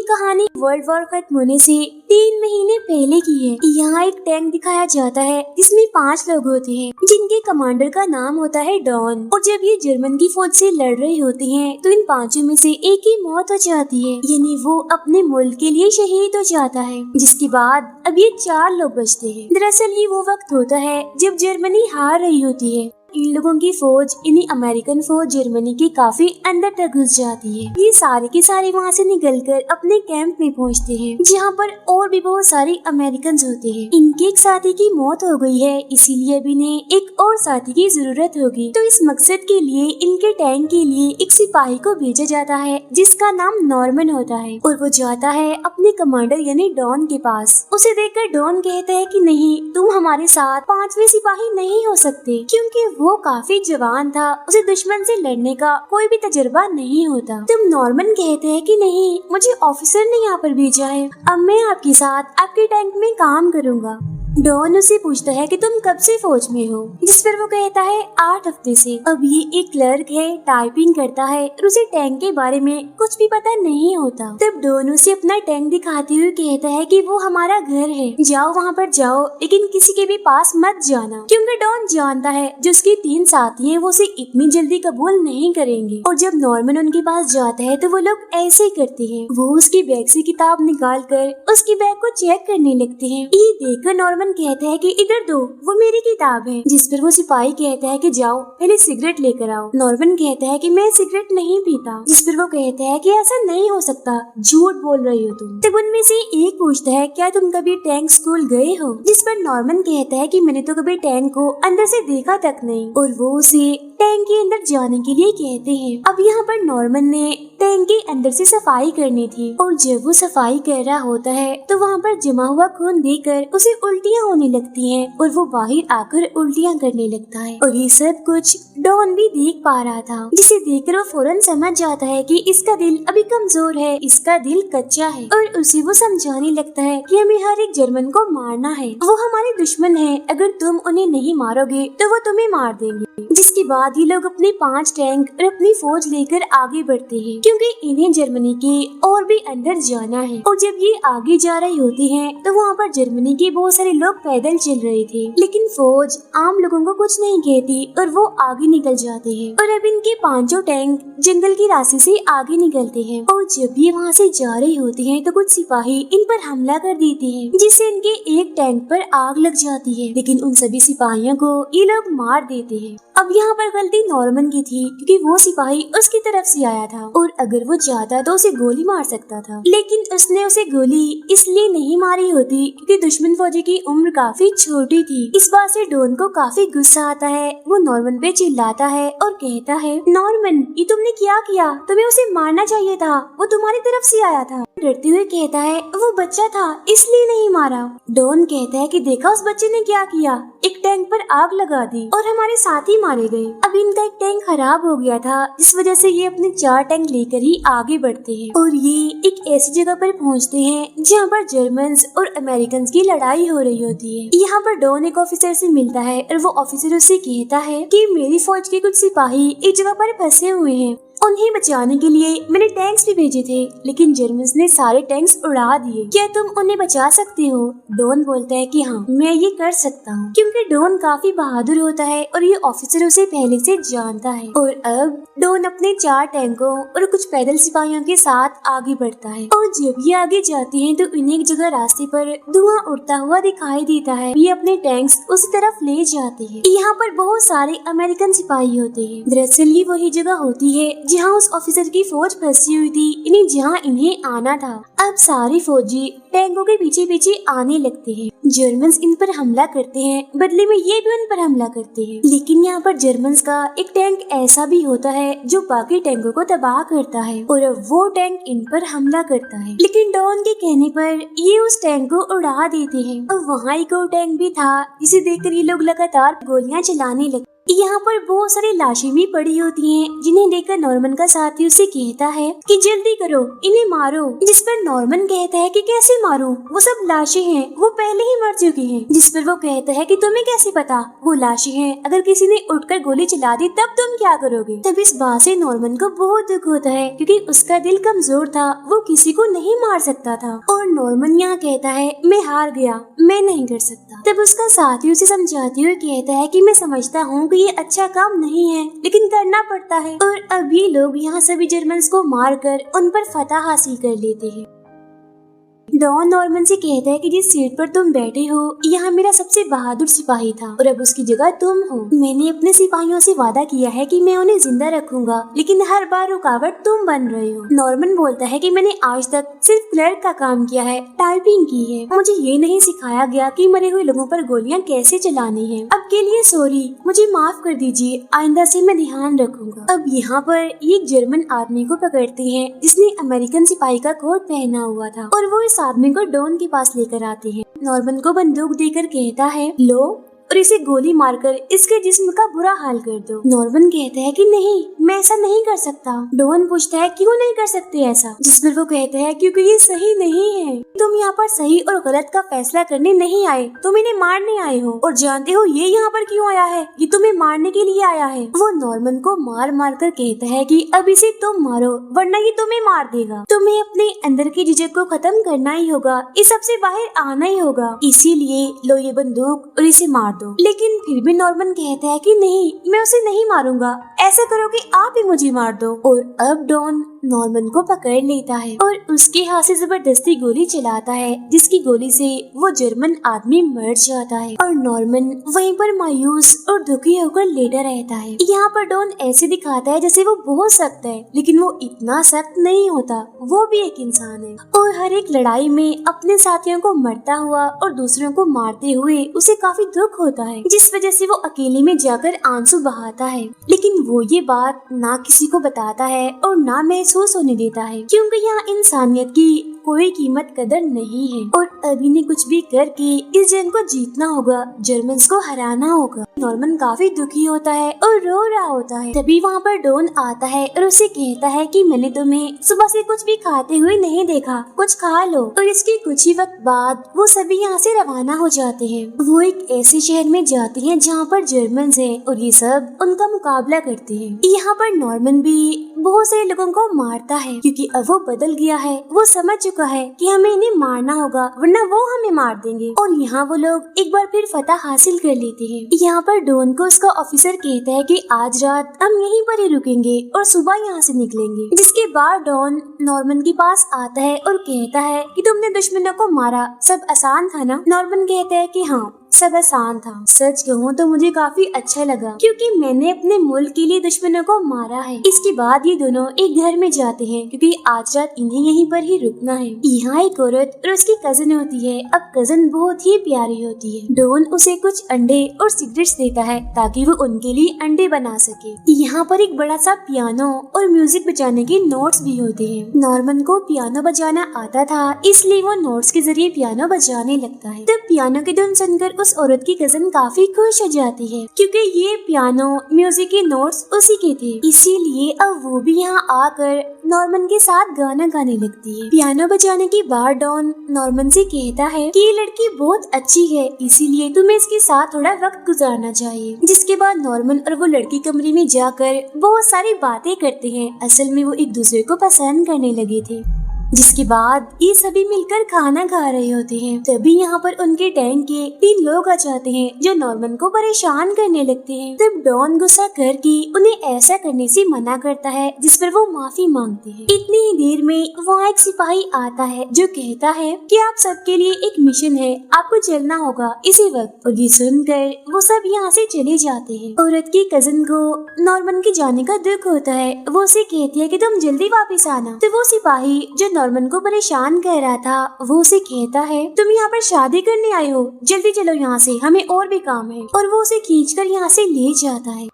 कहानी world war खत्म होने से 3 महीने पहले की है। यहाँ एक टैंक दिखाया जाता है जिसमें 5 लोग होते हैं जिनके कमांडर का नाम होता है डॉन। और जब ये जर्मन की फौज से लड़ रहे होते हैं तो इन 5 में से एक की मौत हो जाती है, यानी वो अपने मुल्क के लिए शहीद हो जाता है। जिसके बाद अब ये 4 लोग बचते हैं। दरअसल ये वो वक्त होता है जब जर्मनी हार रही होती है। इन लोगों की फौज यानी अमेरिकन फौज जर्मनी के काफी अंदर तक घुस जाती है। ये सारे के सारे वहाँ से निकलकर अपने कैंप में पहुँचते हैं जहाँ पर और भी बहुत सारे अमेरिकन होते हैं। इनके एक साथी की मौत हो गई है, इसीलिए अब इन्हें एक और साथी की जरूरत होगी। तो इस मकसद के लिए इनके टैंक के लिए एक सिपाही को भेजा जाता है जिसका नाम नॉर्मन होता है। और वो जाता है अपने कमांडर यानी डॉन के पास। उसे देखकर डॉन कहता है कि नहीं, तुम हमारे साथ 5वें सिपाही नहीं हो सकते, क्योंकि वो काफी जवान था, उसे दुश्मन से लड़ने का कोई भी तजुर्बा नहीं होता। तब नॉर्मन कहते हैं कि नहीं, मुझे ऑफिसर ने यहाँ पर भेजा है, अब मैं आपके साथ आपके टैंक में काम करूँगा। डॉन उसे पूछता है कि तुम कब से फौज में हो, जिस पर वो कहता है 8 हफ्ते से। अब ये एक क्लर्क है, टाइपिंग करता है और उसे टैंक के बारे में कुछ भी पता नहीं होता। तब डॉन उसे अपना टैंक दिखाते हुए कहता है कि वो हमारा घर है, जाओ वहाँ पर जाओ, लेकिन किसी के भी पास मत जाना, क्योंकि डॉन जानता है जो उसके 3 साथी हैं वो उसे इतनी जल्दी कबूल नहीं करेंगे। और जब नॉर्मन उनके पास जाता है तो वो लोग ऐसे ही करते हैं। वो उसकी बैग से किताब निकाल कर उसकी बैग को चेक करने लगते हैं। ये देखकर नॉर्मन कहता है कि इधर दो, वो मेरी किताब है। जिस पर वो सिपाही कहता है कि जाओ पहले सिगरेट लेकर आओ। नॉर्मन कहता है कि मैं सिगरेट नहीं पीता। जिस पर वो कहता है कि ऐसा नहीं हो सकता, झूठ बोल रही हो तुम। तब उनमें से एक पूछता है क्या तुम कभी टैंक स्कूल गए हो, जिस पर नॉर्मन कहता है कि मैंने तो कभी टैंक को अंदर से देखा तक नहीं। और वो उसे टैंक के अंदर जाने के लिए कहते हैं। अब यहाँ पर नॉर्मन ने टैंक के अंदर से सफाई करनी थी और जब वो सफाई कर रहा होता है तो वहाँ पर जमा हुआ खून देखकर उसे उल्टियाँ होने लगती हैं और वो बाहर आकर उल्टियाँ करने लगता है। और ये सब कुछ डॉन भी देख पा रहा था, जिसे देखकर वो फौरन समझ जाता है कि इसका दिल अभी कमजोर है, इसका दिल कच्चा है। और उसे वो समझाने लगता है कि हमें हर एक जर्मन को मारना है, वो हमारे दुश्मन है, अगर तुम उन्हें नहीं मारोगे तो वो तुम्हें मार देंगे। जिसके बाद ये लोग अपने 5 टैंक और अपनी फौज लेकर आगे बढ़ते हैं, क्योंकि इन्हें जर्मनी के और भी अंदर जाना है। और जब ये आगे जा रहे होते हैं तो वहाँ पर जर्मनी के बहुत सारे लोग पैदल चल रहे थे, लेकिन फौज आम लोगों को कुछ नहीं कहती और वो आगे निकल जाते हैं। और अब इनके 5 टैंक जंगल की रास्ते से आगे निकलते हैं। और जब ये वहाँ से जा रहे होते हैं तो कुछ सिपाही इन पर हमला कर देते हैं, जिससे इनके एक टैंक पर आग लग जाती है। लेकिन उन सभी सिपाहियों को ये लोग मार देते हैं। अब यहाँ पर गलती नॉर्मन की थी, क्योंकि वो सिपाही उसकी तरफ से आया था और अगर वो चाहता तो उसे गोली मार सकता था, लेकिन उसने उसे गोली इसलिए नहीं मारी होती क्योंकि दुश्मन फौजी की उम्र काफी छोटी थी। इस बात से डॉन को काफी गुस्सा आता है। वो नॉर्मन पे चिल्लाता है और कहता है, नॉर्मन ये तुमने क्या किया, तुम्हें उसे मारना चाहिए था, वो तुम्हारी तरफ से आया था। डरते हुए कहता है वो बच्चा था इसलिए नहीं मारा। डॉन कहता है कि देखा उस बच्चे ने क्या किया, एक टैंक पर आग लगा दी और हमारे साथी मारे गए। अब इनका एक टैंक खराब हो गया था, इस वजह से ये अपने 4 टैंक लेकर ही आगे बढ़ते हैं और ये एक ऐसी जगह पर पहुंचते हैं जहां पर जर्मन्स और अमेरिकन की लड़ाई हो रही होती है। यहाँ पर डॉन एक ऑफिसर से मिलता है और वो ऑफिसर उससे कहता है कि मेरी फौज के कुछ सिपाही एक जगह पर फंसे हुए हैं, उन्हें बचाने के लिए मैंने टैंक्स भी भेजे थे, लेकिन जर्मन्स ने सारे टैंक्स उड़ा दिए, क्या तुम उन्हें बचा सकते हो? डॉन बोलता है कि हाँ मैं ये कर सकता हूँ, क्योंकि डॉन काफी बहादुर होता है और ये ऑफिसर उसे पहले से जानता है। और अब डॉन अपने 4 टैंकों और कुछ पैदल सिपाहियों के साथ आगे बढ़ता है। और जब ये आगे जाते हैं तो इन्हें एक जगह रास्ते पर धुआं उड़ता हुआ दिखाई देता है। ये अपने टैंक्स उस तरफ ले जाते हैं। यहाँ पर बहुत सारे अमेरिकन सिपाही होते हैं। दरअसल ये वही जगह होती है जहाँ उस ऑफिसर की फौज फंसी हुई थी, इन्हें जहाँ इन्हें आना था। अब सारे फौजी टैंकों के पीछे पीछे आने लगते हैं। जर्मन्स इन पर हमला करते हैं, बदले में ये भी उन पर हमला करते हैं। लेकिन यहाँ पर जर्मन्स का एक टैंक ऐसा भी होता है जो बाकी टैंकों को तबाह करता है और अब वो टैंक इन पर हमला करता है। लेकिन डॉन के कहने पर ये उस टैंक को उड़ा देते हैं। और वहाँ एक और टैंक भी था, जिसे देखकर ये लोग लगातार गोलियां चलाने लगते। यहाँ पर बहुत सारी लाशें भी पड़ी होती हैं, जिन्हें देखकर नॉर्मन का साथी उसे कहता है कि जल्दी करो, इन्हें मारो। जिस पर नॉर्मन कहता है कि कैसे मारूं, वो सब लाशें हैं, वो पहले ही मर चुकी हैं। जिस पर वो कहता है कि तुम्हें कैसे पता, वो लाशें हैं, अगर किसी ने उठकर गोली चला दी तब तुम क्या करोगे। तब इस बात से नॉर्मन को बहुत दुख होता है, क्योंकि उसका दिल कमजोर था, वो किसी को नहीं मार सकता था। और नॉर्मन यहाँ कहता है मैं हार गया, मैं नहीं कर सकता। तब उसका साथी उसे समझाते हुए कहता है कि मैं समझता हूँ कि ये अच्छा काम नहीं है, लेकिन करना पड़ता है। और अब ये लोग यहाँ सभी जर्मन्स को मारकर उन पर फतह हासिल कर लेते हैं। डॉन नॉर्मन से कहता है कि जिस सीट पर तुम बैठे हो यहाँ मेरा सबसे बहादुर सिपाही था और अब उसकी जगह तुम हो। मैंने अपने सिपाहियों से वादा किया है कि मैं उन्हें जिंदा रखूंगा, लेकिन हर बार रुकावट तुम बन रहे हो। नॉर्मन बोलता है कि मैंने आज तक सिर्फ क्लर्क का काम किया है, टाइपिंग की है। मुझे ये नहीं सिखाया गया कि मरे हुए लोगों पर गोलियां कैसे चलानी है। अब के लिए सॉरी, मुझे माफ कर दीजिए, आइंदा से मैं ध्यान रखूंगा। अब यहाँ पर एक जर्मन आदमी को पकड़ते हैं जिसने अमेरिकन सिपाही का कोट पहना हुआ था और वो आदमी को डॉन के पास लेकर आते हैं। नॉर्मन को बंदूक देकर कहता है लो और इसे गोली मारकर इसके जिस्म का बुरा हाल कर दो। नॉर्मन कहता है कि नहीं, मैं ऐसा नहीं कर सकता। डॉन पूछता है क्यों नहीं कर सकते ऐसा, जिस पर वो कहता है क्योंकि ये सही नहीं है। तुम यहाँ पर सही और गलत का फैसला करने नहीं आए, तुम इन्हें मारने आए हो। और जानते हो ये यहाँ पर क्यों आया है, ये तुम्हें मारने के लिए आया है। वो नॉर्मन को मार मार कर कहता है कि अब इसे तुम मारो वरना ये तुम्हें मार देगा। तुम्हें अपने अंदर की झिझक को खत्म करना ही होगा, इस सबसे बाहर आना ही होगा। इसीलिए लो ये बंदूक और इसे मार दो। लेकिन फिर भी नॉर्मन कहता है कि नहीं, मैं उसे नहीं मारूंगा, ऐसा करो कि आप ही मुझे मार दो। और अब डॉन नॉर्मन को पकड़ लेता है और उसके हाथ से जबरदस्ती गोली चलाता है, जिसकी गोली से वो जर्मन आदमी मर जाता है और नॉर्मन वहीं पर मायूस और दुखी होकर लेटा रहता है। यहाँ पर डॉन ऐसे दिखाता है जैसे वो बहुत सख्त है, लेकिन वो इतना सख्त नहीं होता, वो भी एक इंसान है। और हर एक लड़ाई में अपने साथियों को मरता हुआ और दूसरों को मारते हुए उसे काफी दुख होता है, जिस वजह से वो अकेले में जाकर आंसू बहाता है। लेकिन वो ये बात ना किसी को बताता है और ना महसूस होने देता है, क्योंकि यहाँ इंसानियत की कोई कीमत कदर नहीं है और अभी ने कुछ भी करके इस जंग को जीतना होगा, जर्मन्स को हराना होगा। नॉर्मन काफी दुखी होता है और रो रहा होता है। तभी वहाँ पर डॉन आता है और उसे कहता है कि मैंने तुम्हें सुबह से कुछ भी खाते हुए नहीं देखा, कुछ खा लो। और इसके कुछ ही वक्त बाद वो सभी यहाँ से रवाना हो जाते हैं। वो एक ऐसे शहर में जाते हैं जहाँ पर जर्मन्स हैं और ये सब उनका मुकाबला करते हैं। यहाँ पर नॉर्मन भी बहुत सारे लोगों को मारता है, क्योंकि अब वो बदल गया है। वो समझ चुका है कि हमें इन्हें मारना होगा वरना वो हमें मार देंगे। और यहाँ वो लोग एक बार फिर फतह हासिल कर लेते हैं। यहाँ पर डॉन को उसका ऑफिसर कहता है कि आज रात हम यहीं पर ही रुकेंगे और सुबह यहाँ से निकलेंगे। जिसके बाद डॉन नॉर्मन के पास आता है और कहता है कि तुमने दुश्मनों को मारा, सब आसान था ना। नॉर्मन कहता है कि हाँ, सब आसान था। सच कहूँ तो मुझे काफी अच्छा लगा, क्योंकि मैंने अपने मुल्क के लिए दुश्मनों को मारा है। इसके बाद ये दोनों एक घर में जाते हैं, क्योंकि आज रात इन्हें यहीं पर ही रुकना है। यहाँ एक औरत और उसकी कजन होती है। अब कजन बहुत ही प्यारी होती है। डॉन उसे कुछ अंडे और सिगरेट्स देता है ताकि वो उनके लिए अंडे बना सके। यहाँ पर एक बड़ा सा पियानो और म्यूजिक बजाने के नोट्स भी होते हैं। नॉर्मन को पियानो बजाना आता था, इसलिए वो नोट्स के जरिए पियानो बजाने लगता है। तब पियानो की धुन सुनकर उस औरत की कजन काफी खुश हो जाती है, क्योंकि ये पियानो म्यूजिक के नोट्स उसी के थे। इसीलिए अब वो भी यहाँ आकर नॉर्मन के साथ गाना गाने लगती है। पियानो बजाने के बाद डॉन नॉर्मन से कहता है कि ये लड़की बहुत अच्छी है, इसीलिए तुम्हें इसके साथ थोड़ा वक्त गुजारना चाहिए। जिसके बाद नॉर्मन और वो लड़की कमरे में जाकर बहुत सारी बातें करते हैं। असल में वो एक दूसरे को पसंद करने लगे थे। जिसके बाद ये सभी मिलकर खाना खा रहे होते हैं। तभी यहाँ पर उनके टैंक के 3 लोग आ जाते हैं जो नॉर्मन को परेशान करने लगते हैं। तब डॉन गुस्सा करके उन्हें ऐसा करने से मना करता है, जिस पर वो माफी मांगते हैं। इतनी ही देर में वहाँ एक सिपाही आता है जो कहता है कि आप सबके लिए एक मिशन है, आपको चलना होगा इसी वक्त। और ये सुनकर वो सब यहाँ से चले जाते हैं। औरत की कजन को नॉर्मन के जाने का दुख होता है। वो उसे कहती है कि तुम जल्दी वापस आना। तो वो सिपाही जो नॉर्मन को परेशान कर रहा था, वो उसे कहता है तुम यहाँ पर शादी करने आए हो, जल्दी चलो यहाँ से, हमें और भी काम है। और वो उसे खींचकर यहाँ से ले जाता है।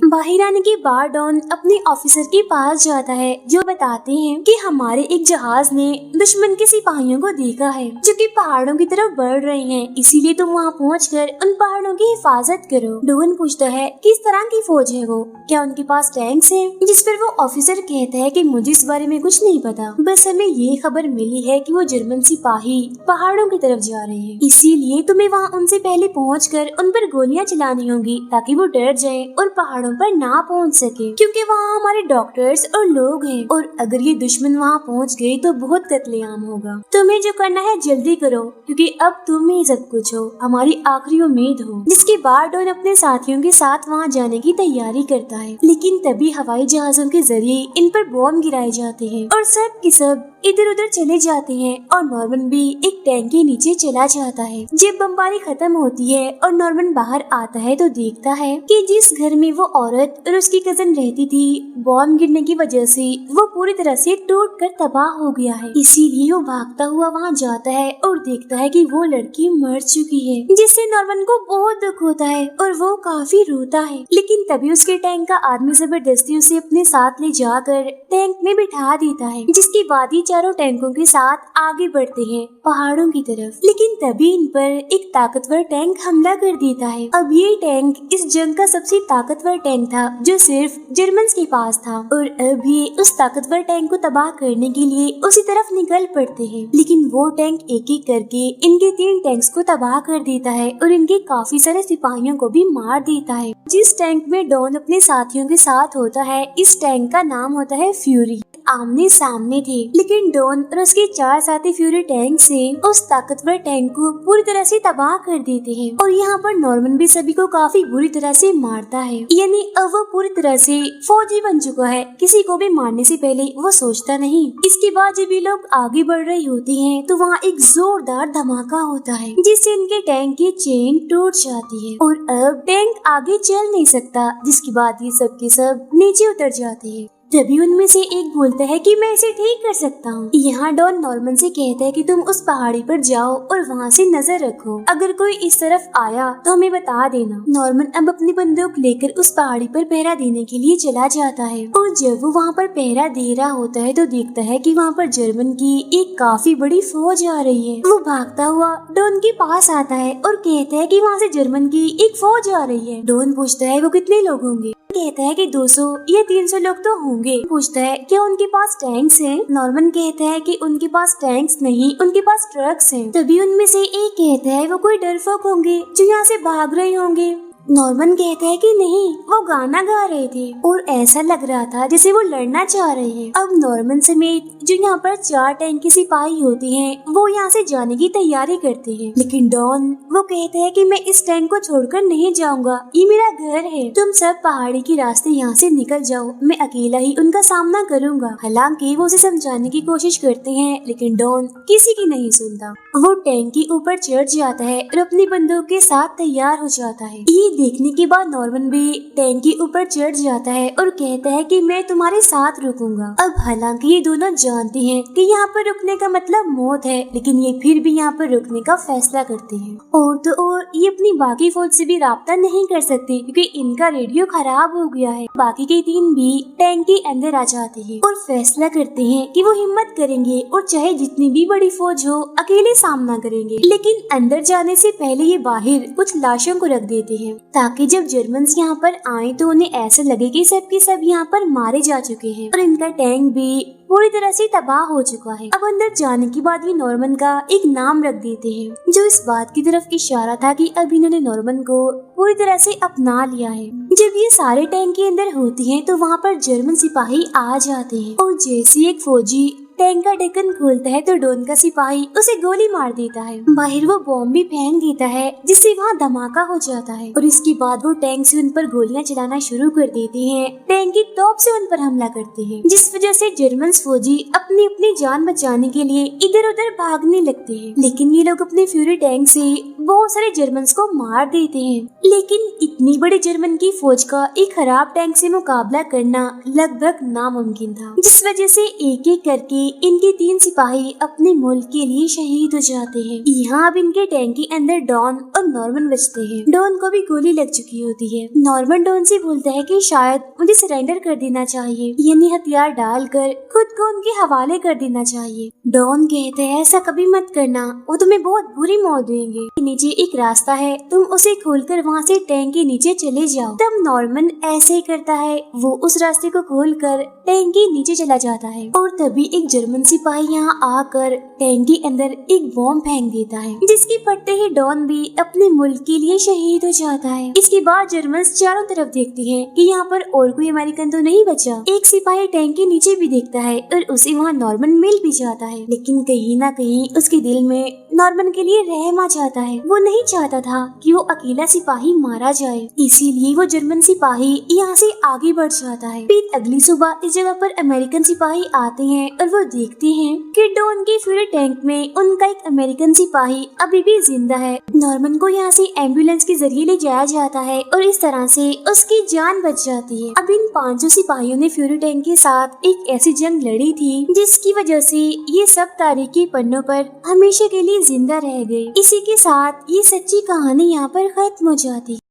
बाहर आने के बाद डॉन अपने ऑफिसर के पास जाता है, जो बताते हैं कि हमारे एक जहाज ने दुश्मन के सिपाहियों को देखा है जो कि पहाड़ों की तरफ बढ़ रहे हैं, इसीलिए तुम वहाँ पहुंचकर उन पहाड़ों की हिफाजत करो। डॉन पूछता है किस तरह की फौज है वो, क्या उनके पास टैंक्स हैं? जिस पर वो ऑफिसर कहता है कि मुझे इस बारे में कुछ नहीं पता, बस हमें ये खबर मिली है कि वो जर्मन सिपाही पहाड़ों की तरफ जा रहे हैं, इसीलिए तुम्हें वहाँ उनसे पहले पहुंचकर उन पर गोलियां चलानी होंगी ताकि वो डर जाए और पहाड़ों पर ना पहुंच सके, क्योंकि वहाँ हमारे डॉक्टर्स और लोग हैं और अगर ये दुश्मन वहाँ पहुँच गए तो बहुत कत्लेआम होगा। तुम्हें जो करना है जल्दी करो, क्योंकि अब तुम ही सब कुछ हो, हमारी आखिरी उम्मीद हो। जिसके बाद डॉन अपने साथियों के साथ वहाँ जाने की तैयारी करता है, लेकिन तभी हवाई जहाजों के जरिए इन पर बॉम्ब गिराए जाते हैं और सब के सब इधर उधर चले जाते हैं और नॉर्मन भी एक टैंक के नीचे चला जाता है। जब बमबारी खत्म होती है और नॉर्मन बाहर आता है तो देखता है कि जिस घर में वो औरत और उसकी कजन रहती थी, बॉम्ब गिरने की वजह से वो पूरी तरह से टूट कर तबाह हो गया है। इसीलिए वो भागता हुआ वहाँ जाता है और देखता है कि वो लड़की मर चुकी है, जिससे नॉर्मन को बहुत दुख होता है और वो काफी रोता है। लेकिन तभी उसके टैंक का आदमी जबरदस्ती उसे अपने साथ ले जाकर टैंक में बिठा देता है, जिसके बाद ही चारों टैंकों के साथ आगे बढ़ते हैं पहाड़ों की तरफ। लेकिन तभी इन पर एक ताकतवर टैंक हमला कर देता है। अब ये टैंक इस जंग का सबसे ताकतवर टैंक था जो सिर्फ जर्मन के पास था और अब ये उस ताकतवर टैंक को तबाह करने के लिए उसी तरफ निकल पड़ते हैं। लेकिन वो टैंक एक एक करके इनके 3 टैंक्स को तबाह कर देता है और इनके काफी सारे सिपाहियों को भी मार देता है। जिस टैंक में डॉन अपने साथियों के साथ होता है, इस टैंक का नाम होता है फ्यूरी। आमने सामने थे, लेकिन डॉन और उसके 4 साथी फ्यूरी टैंक से उस ताकतवर टैंक को पूरी तरह से तबाह कर देते हैं और यहाँ पर नॉर्मन भी सभी को काफी बुरी तरह से मारता है। यानी अब वो पूरी तरह से फौजी बन चुका है, किसी को भी मारने से पहले वो सोचता नहीं। इसके बाद जब ये लोग आगे बढ़ रहे होते हैं तो वहाँ एक जोरदार धमाका होता है, जिससे इनके टैंक की चेन टूट जाती है और अब टैंक आगे चल नहीं सकता, जिसके बाद ये सब के सब नीचे उतर जाते हैं। तभी उनमें से एक बोलता है कि मैं इसे ठीक कर सकता हूँ। यहाँ डॉन नॉर्मन से कहता है कि तुम उस पहाड़ी पर जाओ और वहाँ से नजर रखो, अगर कोई इस तरफ आया तो हमें बता देना। नॉर्मन अब अपनी बंदूक लेकर उस पहाड़ी पर पहरा देने के लिए चला जाता है और जब वो वहाँ पर पहरा दे रहा होता है तो देखता है कि वहाँ पर जर्मन की एक काफी बड़ी फौज आ रही है। वो भागता हुआ डॉन के पास आता है और कहता है कि वहाँ से जर्मन की एक फौज आ रही है। डॉन पूछता है वो कितने लोग होंगे? कहता है कि 200 या 300 लोग तो होंगे। पूछता है क्या उनके पास टैंक्स हैं? नॉर्मन कहता है कि उनके पास टैंक्स नहीं, उनके पास ट्रक्स हैं। तभी उनमें से एक कहता है वो कोई डरपोक होंगे जो यहाँ से भाग रहे होंगे। नॉर्मन कहता है कि नहीं, वो गाना गा रहे थे और ऐसा लग रहा था जैसे वो लड़ना चाह रहे हैं। अब नॉर्मन समेत जो यहाँ पर 4 टैंक के सिपाही होते हैं वो यहाँ से जाने की तैयारी करते हैं, लेकिन डॉन वो कहता है कि मैं इस टैंक को छोड़कर नहीं जाऊंगा, ये मेरा घर है, तुम सब पहाड़ी के रास्ते यहाँ से निकल जाओ, मैं अकेला ही उनका सामना करूंगा। हालांकि वो उसे समझाने की कोशिश करते हैं, लेकिन डॉन किसी की नहीं सुनता। वो टैंक के ऊपर चढ़ जाता है और अपनी बंदूक के साथ तैयार हो जाता है। देखने के बाद नॉर्मन भी टैंक के ऊपर चढ़ जाता है और कहता है कि मैं तुम्हारे साथ रुकूंगा। अब हालांकि ये दोनों जानते हैं कि यहाँ पर रुकने का मतलब मौत है, लेकिन ये फिर भी यहाँ पर रुकने का फैसला करते हैं। और तो और ये अपनी बाकी फौज से भी राब्ता नहीं कर सकते क्योंकि इनका रेडियो खराब हो गया है। बाकी के 3 भी टैंक के अंदर आ जाते हैं और फैसला करते हैं कि वो हिम्मत करेंगे और चाहे जितनी भी बड़ी फौज हो अकेले सामना करेंगे। लेकिन अंदर जाने से पहले ये बाहर कुछ लाशों को रख देते हैं ताकि जब जर्मन यहाँ पर आए तो उन्हें ऐसा लगे कि सब के सब यहाँ पर मारे जा चुके हैं और इनका टैंक भी पूरी तरह से तबाह हो चुका है। अब अंदर जाने के बाद ये नॉर्मन का एक नाम रख देते हैं जो इस बात की तरफ इशारा था कि अब इन्होंने नॉर्मन को पूरी तरह से अपना लिया है। जब ये सारे टैंक के अंदर होती हैं तो वहाँ पर जर्मन सिपाही आ जाते हैं और जैसे एक फौजी टैंक का ढक्कन खोलता है तो डॉन का सिपाही उसे गोली मार देता है। बाहर वो बॉम्ब भी फेंक देता है जिससे वहाँ धमाका हो जाता है और इसके बाद वो टैंक से उन पर गोलियां चलाना शुरू कर देते हैं। टैंक की टॉप से उन पर हमला करते हैं, जिस वजह से जर्मन फौजी अपनी अपनी जान बचाने के लिए इधर उधर भागने लगते हैं। लेकिन ये लोग अपने फ्यूरी टैंक से बहुत सारे जर्मन को मार देते हैं। लेकिन इतनी बड़ी जर्मन की फौज का एक खराब टैंक से मुकाबला करना लगभग नामुमकिन था, जिस वजह से एक एक करके इनके 3 सिपाही अपने मुल्क के लिए शहीद हो जाते हैं। यहाँ अब इनके टैंक के अंदर डॉन और नॉर्मन बचते हैं। डॉन को भी गोली लग चुकी होती है। नॉर्मन डॉन से बोलता है कि शायद मुझे सरेंडर कर देना चाहिए, यानी हथियार डालकर खुद को उनके हवाले कर देना चाहिए। डॉन कहते हैं ऐसा कभी मत करना, वो तुम्हें बहुत बुरी मौत देंगे। नीचे एक रास्ता है, तुम उसे खोलकर वहाँ से टैंक के नीचे चले जाओ। तब नॉर्मन ऐसे ही करता है, वो उस रास्ते को खोलकर टैंक के नीचे चला जाता है और तभी एक जर्मन सिपाही यहाँ आकर टैंक के अंदर एक बॉम्ब फेंक देता है, जिसके फटते ही डॉन भी अपने मुल्क के लिए शहीद हो जाता है। इसके बाद जर्मन चारों तरफ देखते हैं कि यहाँ पर और कोई अमेरिकन तो नहीं बचा। एक सिपाही टैंक के नीचे भी देखता है और उसे वहाँ नॉर्मन मिल भी जाता है, लेकिन कहीं ना कहीं उसके दिल में नॉर्मन के लिए रहम आ जाता है। वो नहीं चाहता था कि वो अकेला सिपाही मारा जाए, इसीलिए वो जर्मन सिपाही यहाँ से आगे बढ़ जाता है। फिर अगली सुबह इस जगह पर अमेरिकन सिपाही आते हैं और वो देखते हैं कि डॉन के फ्यूल टैंक में उनका एक अमेरिकन सिपाही अभी भी जिंदा है। नॉर्मन को यहाँ से एम्बुलेंस के जरिए ले जाया जाता है और इस तरह से उसकी जान बच जाती है। अब इन 5 सिपाहियों ने फ्यूल टैंक के साथ एक ऐसी जंग लड़ी थी जिसकी वजह से ये सब तारीखी पन्नों पर हमेशा के लिए जिंदा रह गए। इसी के साथ ये सच्ची कहानी यहाँ पर खत्म हो जाती है।